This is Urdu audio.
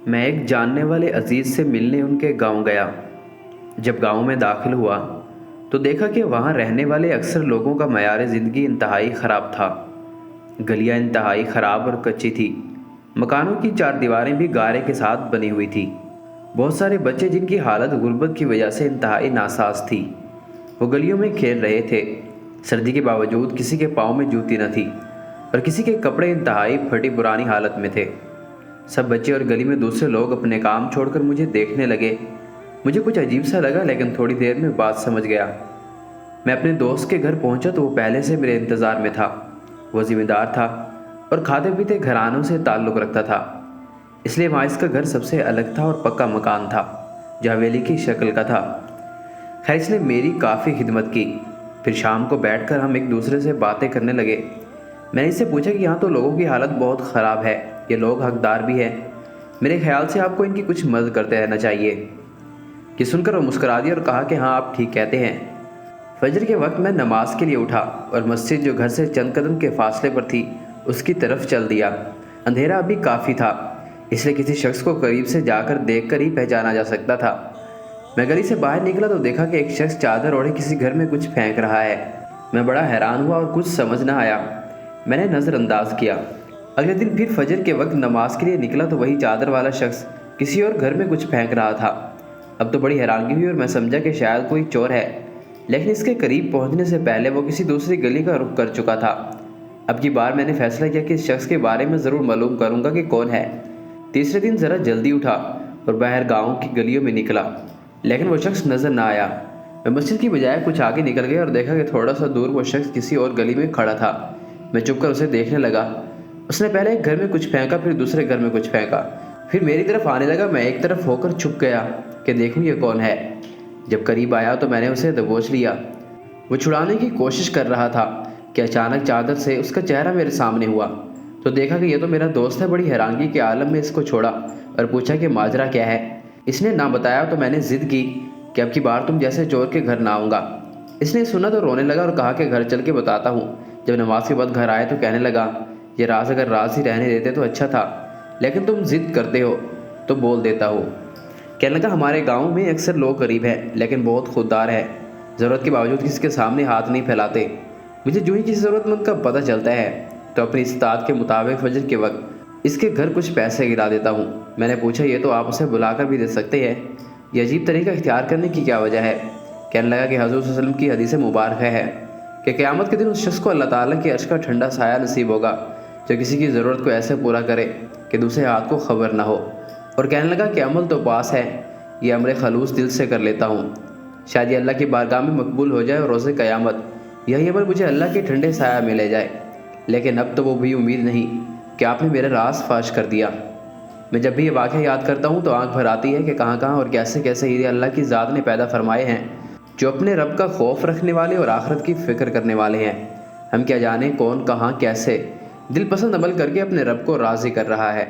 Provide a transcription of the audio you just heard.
میں ایک جاننے والے عزیز سے ملنے ان کے گاؤں گیا۔ جب گاؤں میں داخل ہوا تو دیکھا کہ وہاں رہنے والے اکثر لوگوں کا معیار زندگی انتہائی خراب تھا۔ گلیاں انتہائی خراب اور کچی تھی۔ مکانوں کی چار دیواریں بھی گارے کے ساتھ بنی ہوئی تھی۔ بہت سارے بچے جن کی حالت غربت کی وجہ سے انتہائی ناساز تھی، وہ گلیوں میں کھیل رہے تھے۔ سردی کے باوجود کسی کے پاؤں میں جوتی نہ تھی اور کسی کے کپڑے انتہائی پھٹی پرانی حالت میں تھے۔ سب بچے اور گلی میں دوسرے لوگ اپنے کام چھوڑ کر مجھے دیکھنے لگے۔ مجھے کچھ عجیب سا لگا، لیکن تھوڑی دیر میں بات سمجھ گیا۔ میں اپنے دوست کے گھر پہنچا تو وہ پہلے سے میرے انتظار میں تھا۔ وہ ذمہ دار تھا اور کھاتے پیتے گھرانوں سے تعلق رکھتا تھا، اس لیے وہاں اس کا گھر سب سے الگ تھا اور پکا مکان تھا جو حویلی کی شکل کا تھا۔ خیر، اس نے میری کافی خدمت کی۔ پھر شام کو بیٹھ کر ہم ایک دوسرے سے باتیں کرنے لگے۔ میں نے اس سے پوچھا کہ یہاں تو لوگوں کی حالت بہت خراب ہے، یہ لوگ حقدار بھی ہیں، میرے خیال سے آپ کو ان کی کچھ مدد کرتے رہنا چاہیے۔ یہ سن کر وہ مسکرا دیا اور کہا کہ ہاں، آپ ٹھیک کہتے ہیں۔ فجر کے وقت میں نماز کے لیے اٹھا اور مسجد جو گھر سے چند قدم کے فاصلے پر تھی اس کی طرف چل دیا۔ اندھیرا ابھی کافی تھا، اس لیے کسی شخص کو قریب سے جا کر دیکھ کر ہی پہچانا جا سکتا تھا۔ میں گلی سے باہر نکلا تو دیکھا کہ ایک شخص چادر اوڑھے کسی گھر میں کچھ پھینک رہا ہے۔ میں بڑا حیران ہوا اور کچھ سمجھ نہ آیا۔ میں نے نظر انداز کیا۔ اگلے دن پھر فجر کے وقت نماز کے لیے نکلا تو وہی چادر والا شخص کسی اور گھر میں کچھ پھینک رہا تھا۔ اب تو بڑی حیرانگی ہوئی اور میں سمجھا کہ شاید کوئی چور ہے، لیکن اس کے قریب پہنچنے سے پہلے وہ کسی دوسری گلی کا رخ کر چکا تھا۔ اب کی بار میں نے فیصلہ کیا کہ اس شخص کے بارے میں ضرور معلوم کروں گا کہ کون ہے۔ تیسرے دن ذرا جلدی اٹھا اور باہر گاؤں کی گلیوں میں نکلا، لیکن وہ شخص نظر نہ آیا۔ میں مسجد کی بجائے کچھ آگے نکل گیا اور دیکھا کہ تھوڑا سا دور وہ شخص کسی اور گلی میں کھڑا تھا۔ میں چپ کر اسے دیکھنے لگا۔ اس نے پہلے ایک گھر میں کچھ پھینکا، پھر دوسرے گھر میں کچھ پھینکا، پھر میری طرف آنے لگا۔ میں ایک طرف ہو کر چھپ گیا کہ دیکھوں یہ کون ہے۔ جب قریب آیا تو میں نے اسے دبوچ لیا۔ وہ چھڑانے کی کوشش کر رہا تھا کہ اچانک چادر سے اس کا چہرہ میرے سامنے ہوا تو دیکھا کہ یہ تو میرا دوست ہے۔ بڑی حیرانگی کے عالم میں اس کو چھوڑا اور پوچھا کہ ماجرا کیا ہے۔ اس نے نہ بتایا تو میں نے ضد کی کہ اب کی بار تم جیسے چور کے گھر نہ آؤں گا۔ اس نے سنا تو رونے لگا اور کہا کہ گھر چل کے بتاتا ہوں۔ جب نماز کے بعد گھر آئے تو کہنے لگا، یہ راز اگر راز ہی رہنے دیتے تو اچھا تھا، لیکن تم ضد کرتے ہو تو بول دیتا ہو۔ کہنے لگا، ہمارے گاؤں میں اکثر لوگ غریب ہیں لیکن بہت خوددار ہیں، ضرورت کے باوجود کسی کے سامنے ہاتھ نہیں پھیلاتے۔ مجھے جو ہی کسی ضرورت مند کا پتہ چلتا ہے تو اپنی استطاعت کے مطابق فجر کے وقت اس کے گھر کچھ پیسے گرا دیتا ہوں۔ میں نے پوچھا، یہ تو آپ اسے بلا کر بھی دے سکتے ہیں، یہ عجیب طریقہ اختیار کرنے کی کیا وجہ ہے؟ کہنے لگا کہ حضور صلی اللہ علیہ وسلم کی حدیث مبارکہ ہے کہ قیامت کے دن اس شخص کو اللہ تعالیٰ کے عرش کا ٹھنڈا سایہ نصیب ہوگا جو کسی کی ضرورت کو ایسے پورا کرے کہ دوسرے ہاتھ کو خبر نہ ہو۔ اور کہنے لگا کہ عمل تو پاس ہے، یہ امر خلوص دل سے کر لیتا ہوں، شاید یہ اللہ کی بارگاہ میں مقبول ہو جائے اور روز قیامت یہی عمل مجھے اللہ کے ٹھنڈے سایہ میں لے جائے۔ لیکن اب تو وہ بھی امید نہیں کہ آپ نے میرا راز فاش کر دیا۔ میں جب بھی یہ واقعہ یاد کرتا ہوں تو آنکھ بھر آتی ہے کہ کہاں کہاں اور کیسے کیسے ہیرے اللہ کی ذات نے پیدا فرمائے ہیں جو اپنے رب کا خوف رکھنے والے اور آخرت کی فکر کرنے والے ہیں۔ ہم کیا جانیں کون کہاں کیسے دل پسند عمل کر کے اپنے رب کو راضی کر رہا ہے۔